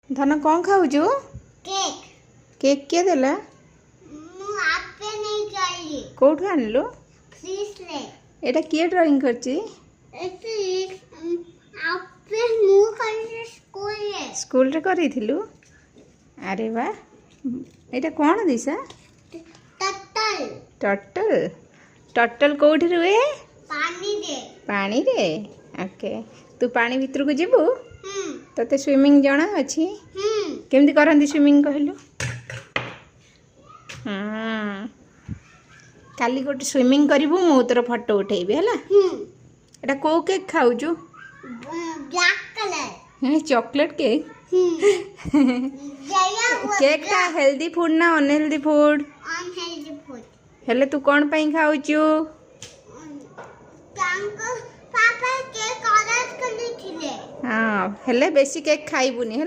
धन कौन खाऊजु? Cake cake किए देला? मु आपे नहीं चाहिए कोठु आनलु? प्लीज ले एटा किए ड्राइंग करची? प्लीज आपे मु कर स्कूल ले स्कूल रे करिथिलु? अरे वाह एटा कोन दिसा? टटल टटल टटल कोठी रुए? पानी दे ओके तू पानी भीतर को जीबू? हम्म तते स्विमिंग जाना अछि? केमती करंदी स्विमिंग कहलु? काली गोटे स्विमिंग करिबू मो तोर फोटो उठेबी हला? एटा को केक खाऊजु? ब्लैक कलर हे चॉकलेट केक? केक टा हेल्दी फूड ना अनहेल्दी फूड? अनहेल्दी फूड हेले तू कोन पई खाऊजु? पापा केक ऑर्डर करले थिले हां हेले बेसी केक खाइबुनी।